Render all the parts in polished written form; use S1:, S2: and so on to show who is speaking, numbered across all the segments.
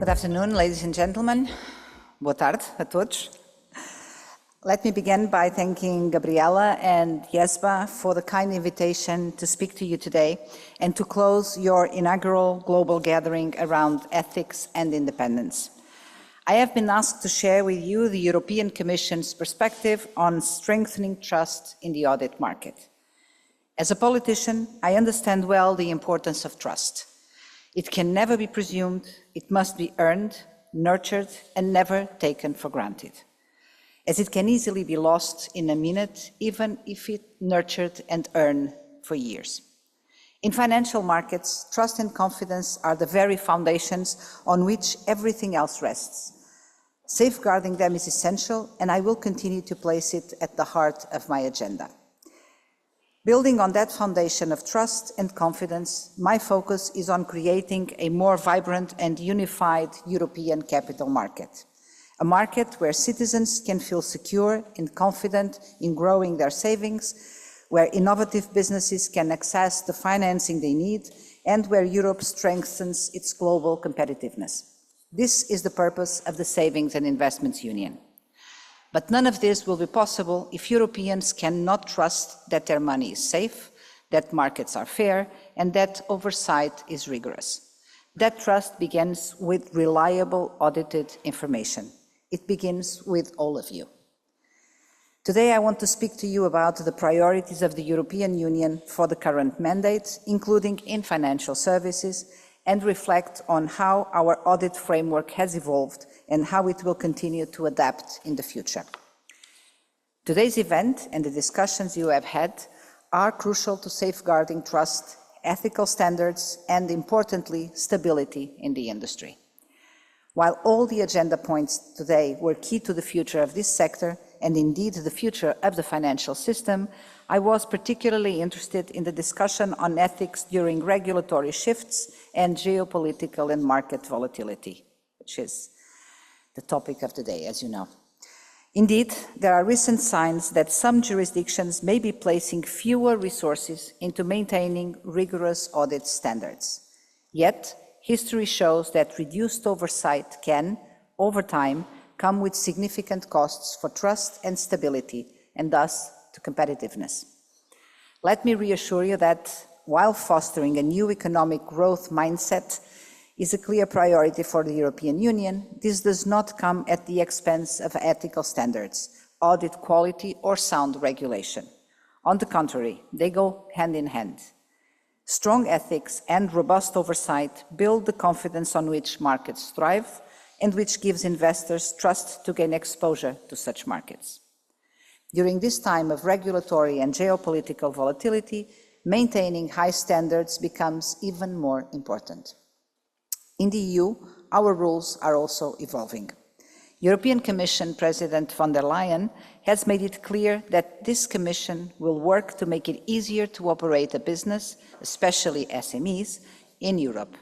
S1: Good afternoon, ladies and gentlemen. Boa tarde a todos. Let me begin by thanking Gabriela and IESBA for the kind invitation to speak to you today and to close your inaugural global gathering around ethics and independence. I have been asked to share with you the European Commission's perspective on strengthening trust in the audit market. As a politician, I understand well the importance of trust. It can never be presumed, it must be earned, nurtured, and never taken for granted, as it can easily be lost in a minute, even if it nurtured and earned for years. In financial markets, trust and confidence are the very foundations on which everything else rests. Safeguarding them is essential, and I will continue to place it at the heart of my agenda. Building on that foundation of trust and confidence, my focus is on creating a more vibrant and unified European capital market. A market where citizens can feel secure and confident in growing their savings, where innovative businesses can access the financing they need, and where Europe strengthens its global competitiveness. This is the purpose of the Savings and Investments Union. But none of this will be possible if Europeans cannot trust that their money is safe, that markets are fair, and that oversight is rigorous. That trust begins with reliable audited information. It begins with all of you. Today I want to speak to you about the priorities of the European Union for the current mandate, including in financial services, and reflect on how our audit framework has evolved and how it will continue to adapt in the future. Today's event and the discussions you have had are crucial to safeguarding trust, ethical standards, and importantly, stability in the industry. While all the agenda points today were key to the future of this sector, and indeed the future of the financial system, I was particularly interested in the discussion on ethics during regulatory shifts and geopolitical and market volatility, which is the topic of the day, as you know. Indeed, there are recent signs that some jurisdictions may be placing fewer resources into maintaining rigorous audit standards. Yet, history shows that reduced oversight can, over time, come with significant costs for trust and stability, and thus to competitiveness. Let me reassure you that while fostering a new economic growth mindset is a clear priority for the European Union, this does not come at the expense of ethical standards, audit quality, or sound regulation. On the contrary, they go hand in hand. Strong ethics and robust oversight build the confidence on which markets thrive and which gives investors trust to gain exposure to such markets. During this time of regulatory and geopolitical volatility, maintaining high standards becomes even more important. In the EU, our rules are also evolving. European Commission President von der Leyen has made it clear that this Commission will work to make it easier to operate a business, especially SMEs, in Europe.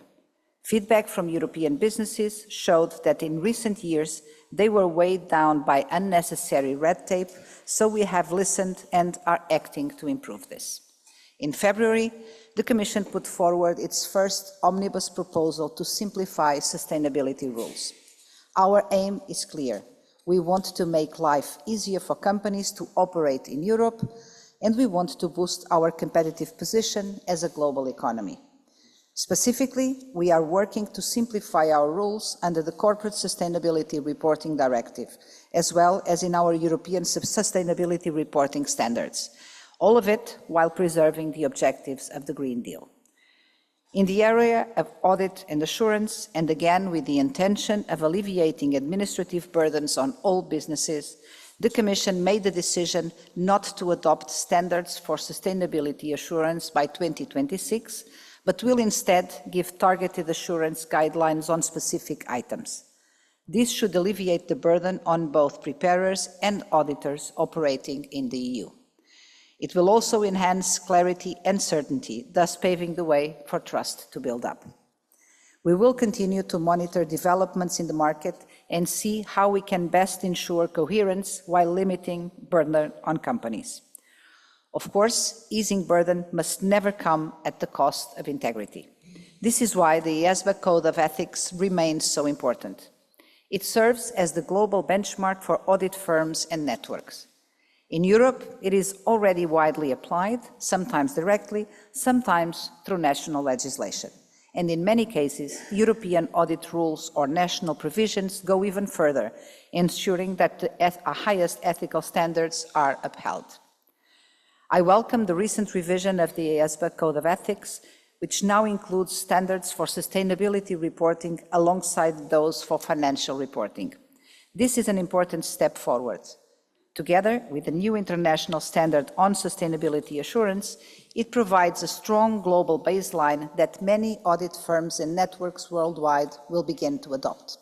S1: Feedback from European businesses showed that in recent years they were weighed down by unnecessary red tape, so we have listened and are acting to improve this. In February, the Commission put forward its first omnibus proposal to simplify sustainability rules. Our aim is clear. We want to make life easier for companies to operate in Europe, and we want to boost our competitive position as a global economy. Specifically, we are working to simplify our rules under the Corporate Sustainability Reporting Directive, as well as in our European Sustainability Reporting Standards, all of it while preserving the objectives of the Green Deal. In the area of audit and assurance, and again with the intention of alleviating administrative burdens on all businesses, the Commission made the decision not to adopt standards for sustainability assurance by 2026, but will instead give targeted assurance guidelines on specific items. This should alleviate the burden on both preparers and auditors operating in the EU. It will also enhance clarity and certainty, thus paving the way for trust to build up. We will continue to monitor developments in the market and see how we can best ensure coherence while limiting burden on companies. Of course, easing burden must never come at the cost of integrity. This is why the IESBA Code of Ethics remains so important. It serves as the global benchmark for audit firms and networks. In Europe, it is already widely applied, sometimes directly, sometimes through national legislation. And in many cases, European audit rules or national provisions go even further, ensuring that the highest ethical standards are upheld. I welcome the recent revision of the IESBA Code of Ethics, which now includes standards for sustainability reporting alongside those for financial reporting. This is an important step forward. Together with the new international standard on sustainability assurance, it provides a strong global baseline that many audit firms and networks worldwide will begin to adopt.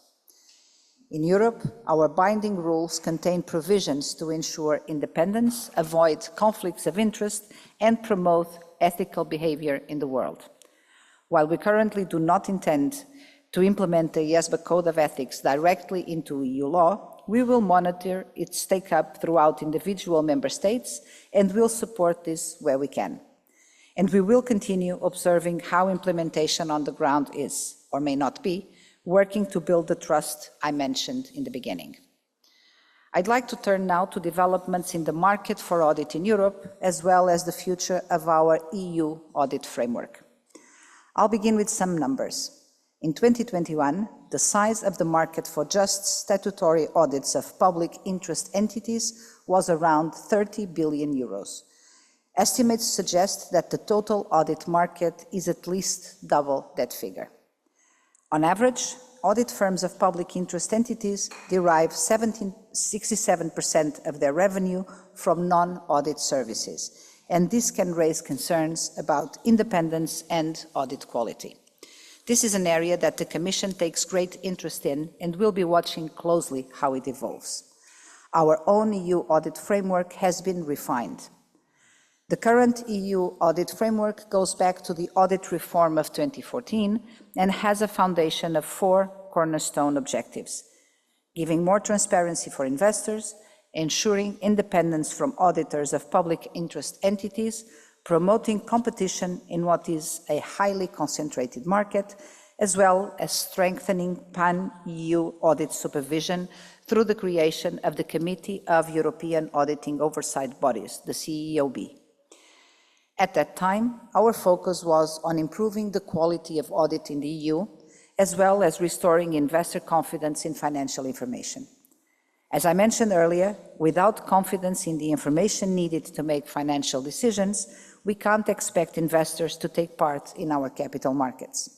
S1: In Europe, our binding rules contain provisions to ensure independence, avoid conflicts of interest, and promote ethical behavior in the world. While we currently do not intend to implement the IESBA Code of Ethics directly into EU law, we will monitor its take-up throughout individual member states and will support this where we can. And we will continue observing how implementation on the ground is, or may not be, working to build the trust I mentioned in the beginning. I'd like to turn now to developments in the market for audit in Europe, as well as the future of our EU audit framework. I'll begin with some numbers. In 2021, the size of the market for just statutory audits of public interest entities was around 30 billion euros. Estimates suggest that the total audit market is at least double that figure. On average, audit firms of public interest entities derive 67% of their revenue from non-audit services, and this can raise concerns about independence and audit quality. This is an area that the Commission takes great interest in and will be watching closely how it evolves. Our own EU audit framework has been refined. The current EU audit framework goes back to the audit reform of 2014 and has a foundation of 4 cornerstone objectives: giving more transparency for investors, ensuring independence from auditors of public interest entities, promoting competition in what is a highly concentrated market, as well as strengthening pan-EU audit supervision through the creation of the Committee of European Auditing Oversight Bodies, the CEOB. At that time, our focus was on improving the quality of audit in the EU, as well as restoring investor confidence in financial information. As I mentioned earlier, without confidence in the information needed to make financial decisions, we can't expect investors to take part in our capital markets.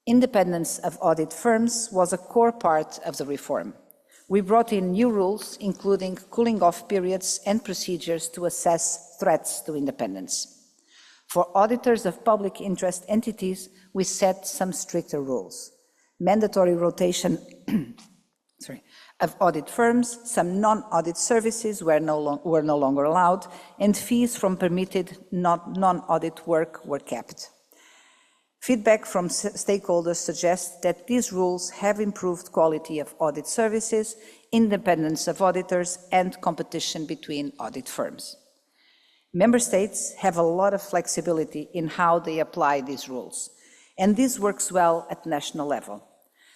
S1: Independence of audit firms was a core part of the reform. We brought in new rules, including cooling-off periods and procedures to assess threats to independence. For auditors of public interest entities, we set some stricter rules. Mandatory rotation of audit firms, some non-audit services were no longer allowed, and fees from permitted non-audit work were kept. Feedback from stakeholders suggests that these rules have improved quality of audit services, independence of auditors, and competition between audit firms. Member states have a lot of flexibility in how they apply these rules, and this works well at national level.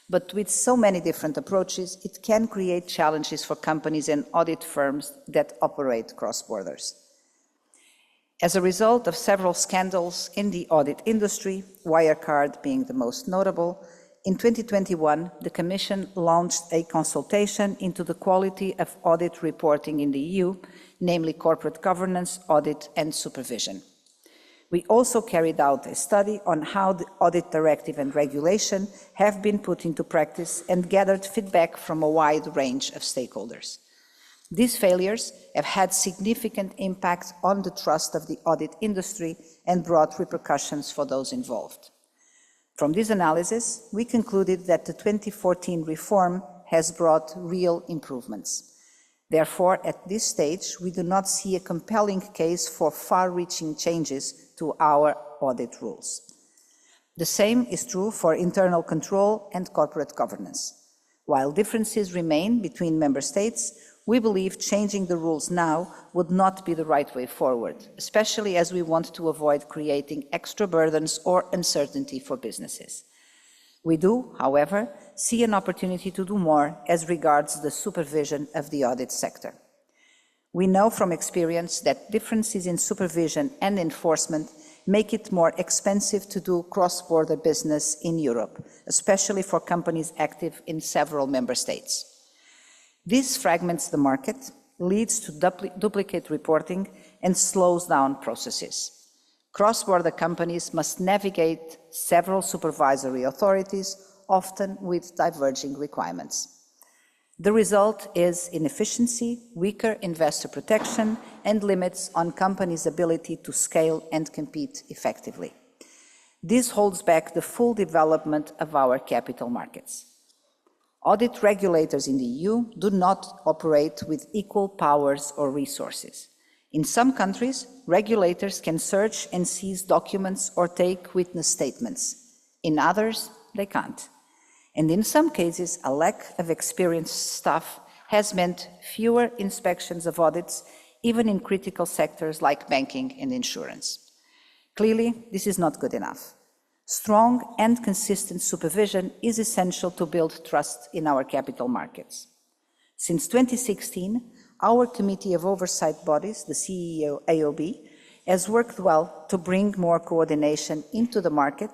S1: But with so many different approaches, it can create challenges for companies and audit firms that operate cross borders. As a result of several scandals in the audit industry, Wirecard being the most notable, in 2021, the Commission launched a consultation into the quality of audit reporting in the EU, namely corporate governance, audit, and supervision. We also carried out a study on how the audit directive and regulation have been put into practice and gathered feedback from a wide range of stakeholders. These failures have had significant impact on the trust of the audit industry and brought repercussions for those involved. From this analysis, we concluded that the 2014 reform has brought real improvements. Therefore, at this stage, we do not see a compelling case for far-reaching changes to our audit rules. The same is true for internal control and corporate governance. While differences remain between member states, we believe changing the rules now would not be the right way forward, especially as we want to avoid creating extra burdens or uncertainty for businesses. We do, however, see an opportunity to do more as regards the supervision of the audit sector. We know from experience that differences in supervision and enforcement make it more expensive to do cross-border business in Europe, especially for companies active in several member states. This fragments the market, leads to duplicate reporting, and slows down processes. Cross-border companies must navigate several supervisory authorities, often with diverging requirements. The result is inefficiency, weaker investor protection, and limits on companies' ability to scale and compete effectively. This holds back the full development of our capital markets. Audit regulators in the EU do not operate with equal powers or resources. In some countries, regulators can search and seize documents or take witness statements. In others, they can't. And in some cases, a lack of experienced staff has meant fewer inspections of audits, even in critical sectors like banking and insurance. Clearly, this is not good enough. Strong and consistent supervision is essential to build trust in our capital markets. Since 2016, our Committee of Oversight Bodies, the CEAOB, has worked well to bring more coordination into the market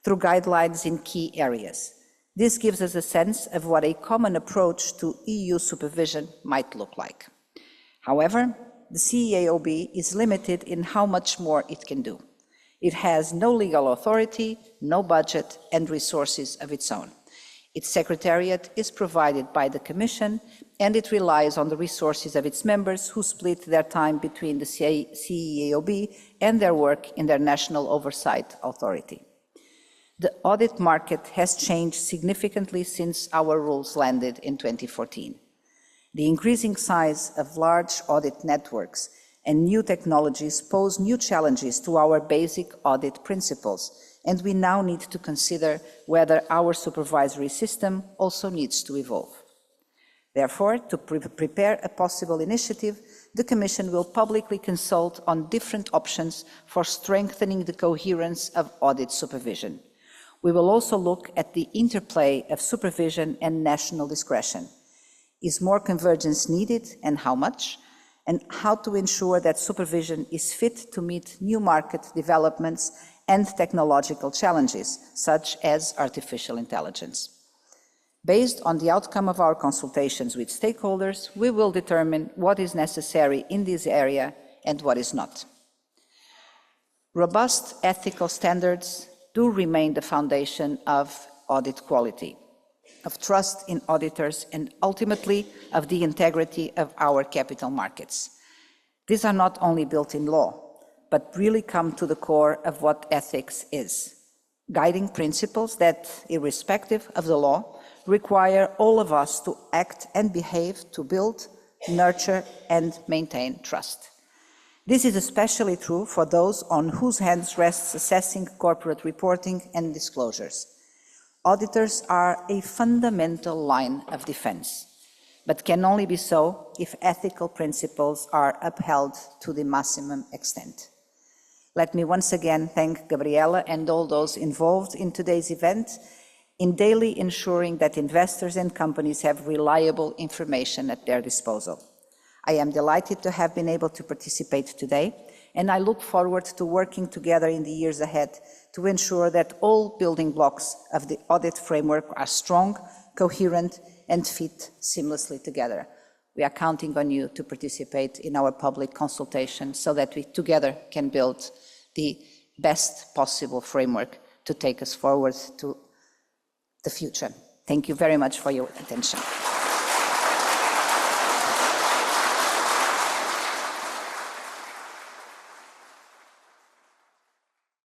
S1: through guidelines in key areas. This gives us a sense of what a common approach to EU supervision might look like. However, the CEAOB is limited in how much more it can do. It has no legal authority, no budget, and resources of its own. Its secretariat is provided by the Commission, and it relies on the resources of its members who split their time between the CEAOB and their work in their national oversight authority. The audit market has changed significantly since our rules landed in 2014. The increasing size of large audit networks and new technologies pose new challenges to our basic audit principles, and we now need to consider whether our supervisory system also needs to evolve. Therefore, to prepare a possible initiative, the Commission will publicly consult on different options for strengthening the coherence of audit supervision. We will also look at the interplay of supervision and national discretion. Is more convergence needed, and how much? And how to ensure that supervision is fit to meet new market developments and technological challenges, such as artificial intelligence. Based on the outcome of our consultations with stakeholders, we will determine what is necessary in this area and what is not. Robust ethical standards do remain the foundation of audit quality, of trust in auditors, and ultimately of the integrity of our capital markets. These are not only built in law, but really come to the core of what ethics is. Guiding principles that, irrespective of the law, require all of us to act and behave to build, nurture, and maintain trust. This is especially true for those on whose hands rests assessing corporate reporting and disclosures. Auditors are a fundamental line of defense, but can only be so if ethical principles are upheld to the maximum extent. Let me once again thank Gabriela and all those involved in today's event in daily ensuring that investors and companies have reliable information at their disposal. I am delighted to have been able to participate today, and I look forward to working together in the years ahead to ensure that all building blocks of the audit framework are strong, coherent, and fit seamlessly together. We are counting on you to participate in our public consultation so that we together can build the best possible framework to take us forward to the future. Thank you very much for your attention.